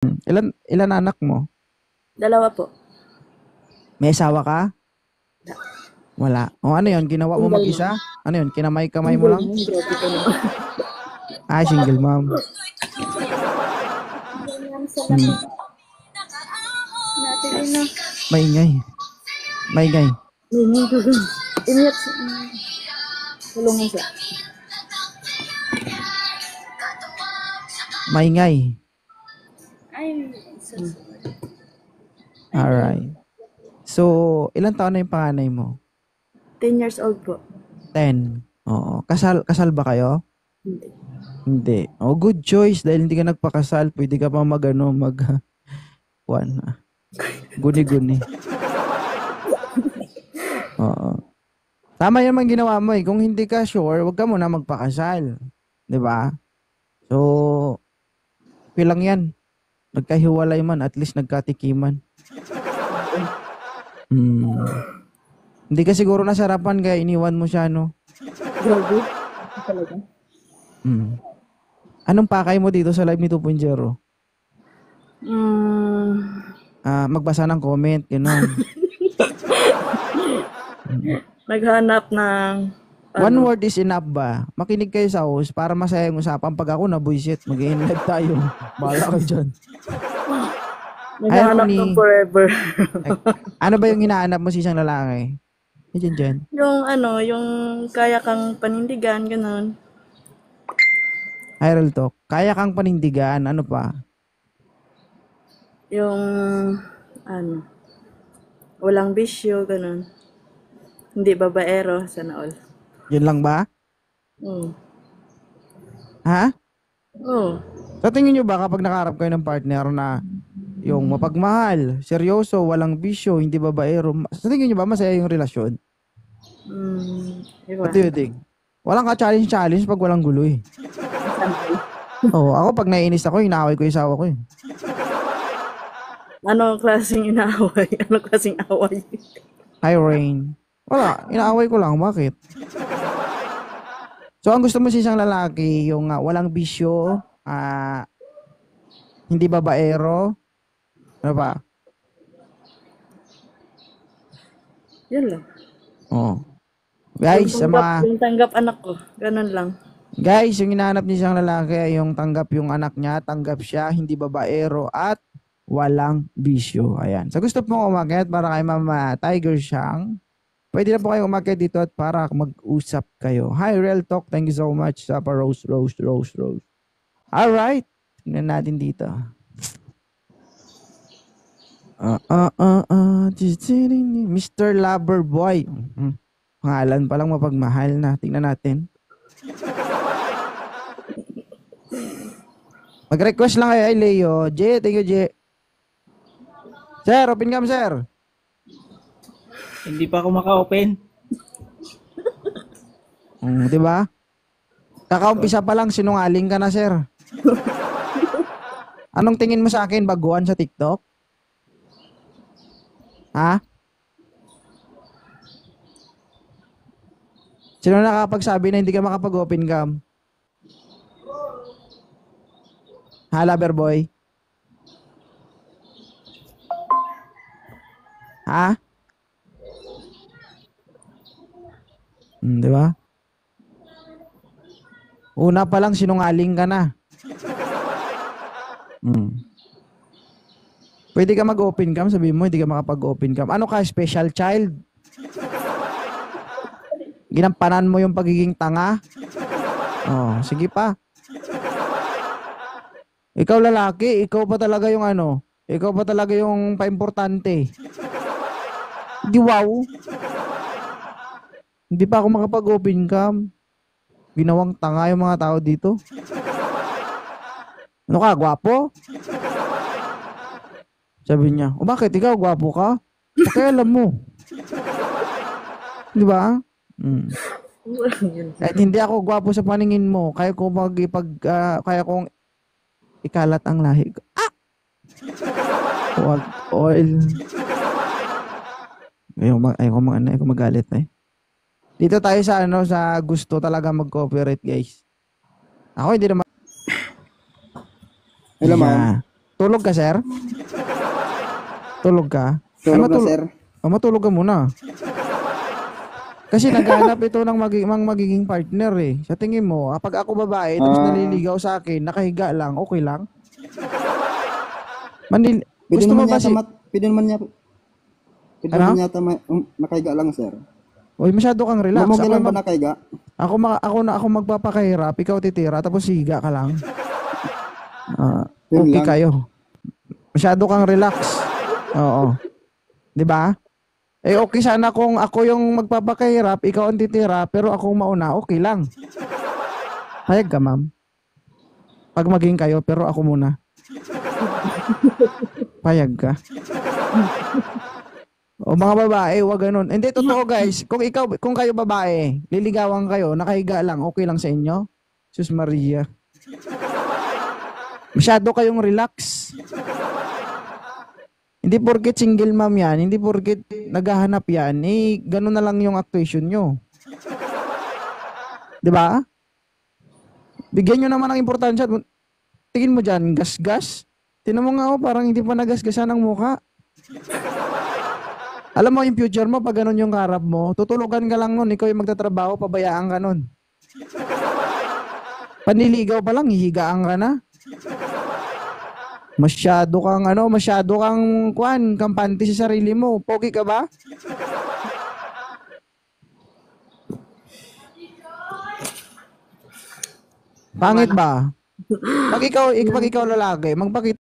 Ilan anak mo? Dalawa po. May asawa ka? Wala. O ano yun? Ginawa mo Single mom. mag-isa? Ano yun? Kinamay-kamay mo Single lang? mom, grabe ka naman. Ah, single mom. Ganyan sa Hmm. lapit natin ina. Maingay. Maingay. Hindi ko rin. Ingat sa... Tulungan siya. Maingay. Ay, Alright. So, ilan taon na yung panganay mo? 10 years old po. 10. Oo. Kasal ba kayo? Hindi. Hindi. Oh, good choice. Dahil hindi ka nagpakasal, pwede ka pa guni-guni. Oo. Tama yung mga ginawa mo eh. Kung hindi ka sure, wag ka muna magpakasal. 'Di ba? So, pilang yan. Nagkahiwalay man, at least nagkatikiman. Hindi ka siguro nasarapan kaya iniwan mo siya, no? Grabe. Talaga. Anong pakay mo dito sa live ni 2.0? Magbasa ng comment, gano'n. Naghanap ng... One word is enough ba? Makinig kayo sa host para masaya yung usapan. Pag ako na-buisit, mag-i-live tayo. Bahala ka dyan. Naghanap ng forever. Ano ba yung hinahanap mo sa isang lalaki? Dyan. Yung yung kaya kang panindigan, ganun. Real talk. Kaya kang panindigan. Ano pa? Yung, walang bisyo, ganun. Hindi babaero, sana all. Yun lang ba? Ha? Oo. Sa tingin nyo ba kapag nakaharap kayo ng partner na yung mapagmahal, seryoso, walang bisyo, hindi babaero, sa tingin nyo ba masaya yung relasyon? What do you think? Walang ka-challenge pag walang gulo eh. Oo, ako pag naiinis ako, inaaway ko yung asawa ko eh. Anong klaseng inaaway? Anong klaseng away? Hi, Rain. Wala, inaaway ko lang. Bakit? So, ang gusto mo sa isang lalaki, yung walang bisyo, hindi babaero, ano pa? Yan lang. Oh. Guys, yung tanggap anak ko, ganun lang. Guys, yung hinahanap niya isang lalaki ay yung tanggap yung anak niya, tanggap siya, hindi babaero, at walang bisyo. Ayan. So, gusto po umakyat para kay Mama Tiger Shang. Pwede na po kayo umakyat dito at para mag-usap kayo. Hi, Real Talk. Thank you so much sa Rose. Alright. Tingnan natin dito. Mr. Loverboy. Pangalan pa lang mapagmahal na. Tingnan natin. Mag-request lang kayo ay Leo. J, thank you, J. Sir, open cam, sir. Hindi pa ako maka-open. Di ba? Kakaumpisa pa lang, sinungaling ka na, sir. Anong tingin mo sa akin, baguhan sa TikTok? Ha? Sino nakapagsabi na hindi ka makapag-open cam? Ha, Loverboy? Ha? Di ba? Una pa lang sinungaling ka na. Pwede ka mag-open cam, sabihin mo hindi ka makapag-open cam. Ano ka, special child? Ginampanan mo yung pagiging tanga? Oh, sige pa. Ikaw lalaki, ikaw pa talaga yung ikaw pa talaga yung paimportante. Di wow. Hindi pa ako makapag-open cam. Ginawang tanga yung mga tao dito. Ano ka, gwapo? Sabi niya, o bakit? Ikaw, gwapo ka? Kaya alam mo. Di ba? Kahit hindi ako gwapo sa paningin mo, kaya kong ikalat ang lahi ko. Ah! Wag oil. Ayaw magalit eh. Dito tayo sa sa gusto talaga mag-cooperate, guys. Ako hindi naman. Hello, ma'am. Tulog ka, sir? Tulog ka? Ay, Tulog na, sir. matulog ka muna. Kasi naghahanap ito ng magiging partner eh. Sa tingin mo, kapag ako babae, tapos naliligaw sa akin, nakahiga lang, okay lang? Pwede Gusto mo naman ba yata, pwede naman yata, pwede Ano? naman yata nakahiga lang, sir. Uy, masyado kang relax. Mamugay lang ba nakahiga? Ako magpapakahirap, ikaw titira, tapos higa ka lang. Yun Okay lang. kayo. Masyado kang relax. Oo. 'Di ba? Eh okay sana kung ako yung magpapakahirap, ikaw ang titira, pero ako mauna, okay lang. Payag ka, ma'am. Pag maging kayo, pero ako muna. Payag ka. O mga babae, wag ganun. Hindi, totoo guys. Kung kayo babae, liligawan kayo, nakahiga lang, okay lang sa inyo? Sus Maria. Masyado kayong relax. Hindi porket single mom yan, hindi porket naghahanap yan, eh, ganun na lang yung actuation nyo. Di ba? Bigyan nyo naman ng importansya. Tingin mo dyan, gas-gas. Tinan mo nga, oh, parang hindi pa nagasgasan ang mukha. Alam mo yung future mo, pag ganun yung karap mo, tutulugan ka lang nun, ikaw yung magtatrabaho, pabayaan ka nun. Panliligaw pa lang, hihigaan ka na. Masyado kang kampante sa sarili mo. Pogi ka ba? Pangit ba? Pag ikaw lalaki, magpakita